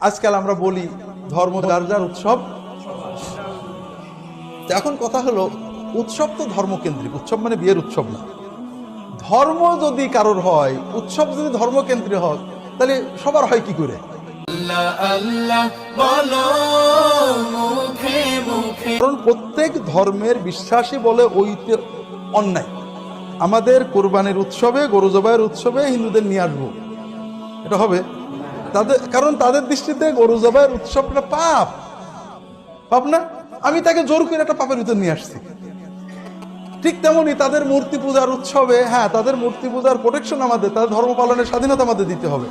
আজকাল আমরা বলি ধর্ম যার যার উৎসব। এখন কথা হলো, উৎসব তো ধর্মকেন্দ্রিক, উৎসব মানে বিয়ের উৎসব না। ধর্ম যদি কারোর হয়, উৎসব যদি ধর্মকেন্দ্রিক হয়, তাহলে সবার হয় কি করে? কারণ প্রত্যেক ধর্মের বিশ্বাসী বলে ওইতে অন্যায়। আমাদের কোরবানির উৎসবে, গরু জবাইয়ের উৎসবে হিন্দুদের নিয়ে আসবো, এটা হবে তাদের, কারণ তাদের দৃষ্টিতে গরু জবাইয়ের উৎসবটা পাপ, পাপ না? আমি তাকে জোর করে একটা পাপের ভিতর নিয়ে আসছি। ঠিক তেমনি তাদের মূর্তি পূজার উৎসবে, হ্যাঁ তাদের মূর্তি পূজার প্রোটেকশন আমাদের, তাদের ধর্ম পালনের স্বাধীনতা আমাদের দিতে হবে,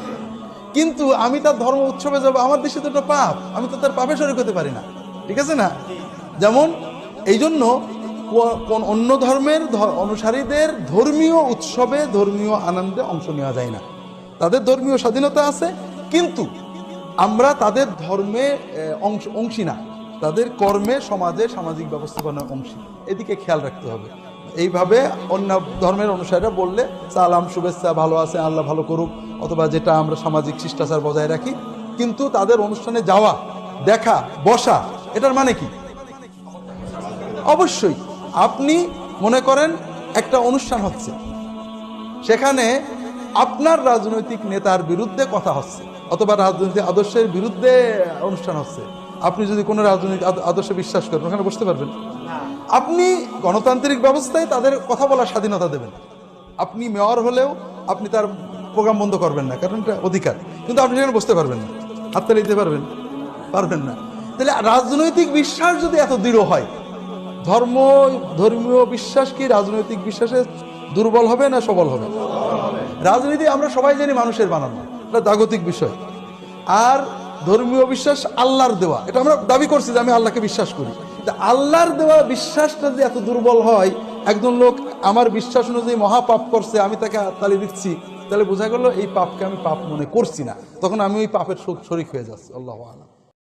কিন্তু আমি তার ধর্ম উৎসবে যাবো, আমার দৃষ্টিতে এটা পাপ, আমি তো তার পাপে শরীক হতে পারি না। ঠিক আছে না? যেমন এই জন্য কোন অন্য ধর্মের অনুসারীদের ধর্মীয় উৎসবে, ধর্মীয় আনন্দে অংশ নেওয়া যায় না। তাদের ধর্মীয় স্বাধীনতা আছে, কিন্তু আমরা তাদের ধর্মে অংশী না, তাদের কর্মে, সমাজে, সামাজিক ব্যবস্থাপনার অংশী। এদিকে খেয়াল রাখতে হবে। এইভাবে অন্য ধর্মের অনুসারীরা বললে সালাম, শুভেচ্ছা, ভালো আছে, আল্লাহ ভালো করুক, অথবা যেটা আমরা সামাজিক শিষ্টাচার বজায় রাখি, কিন্তু তাদের অনুষ্ঠানে যাওয়া, দেখা, বসা, এটার মানে কি? অবশ্যই আপনি মনে করেন একটা অনুষ্ঠান হচ্ছে, সেখানে আপনার রাজনৈতিক নেতার বিরুদ্ধে কথা হচ্ছে, অথবা রাজনৈতিক আদর্শের বিরুদ্ধে অনুষ্ঠান হচ্ছে। আপনি যদি কোনো রাজনৈতিক আদর্শে বিশ্বাস করেন, ওখানে বসতে পারবেন? আপনি গণতান্ত্রিক ব্যবস্থায় তাদের কথা বলার স্বাধীনতা দেবেন। আপনি মেয়র হলেও আপনি তার প্রোগ্রাম বন্ধ করবেন না, কারণ এটা অধিকার, কিন্তু আপনি সেখানে বসতে পারবেন না, হাততালি দিতে পারবেন? পারবেন না। তাহলে রাজনৈতিক বিশ্বাস যদি এত দৃঢ় হয়, ধর্মীয় বিশ্বাস কি রাজনৈতিক বিশ্বাসে দুর্বল হবে না সবল হবে? রাজনীতি আমরা সবাই জানি মানুষের বানানো, এটা জাগতিক বিষয়। আর ধর্মীয় বিশ্বাস আল্লাহর দেওয়া, এটা আমরা দাবি করছি যে আমি আল্লাহকে বিশ্বাস করি। আল্লাহর দেওয়া বিশ্বাসটা যদি এত দুর্বল হয়, একজন লোক আমার বিশ্বাস অনুযায়ী মহাপাপ করছে, আমি তাকে তালি দিচ্ছি, তাহলে বোঝা গেল এই পাপকে আমি পাপ মনে করছি না, তখন আমি ওই পাপের শরিক হয়ে যাচ্ছি। আল্লাহু আলাম।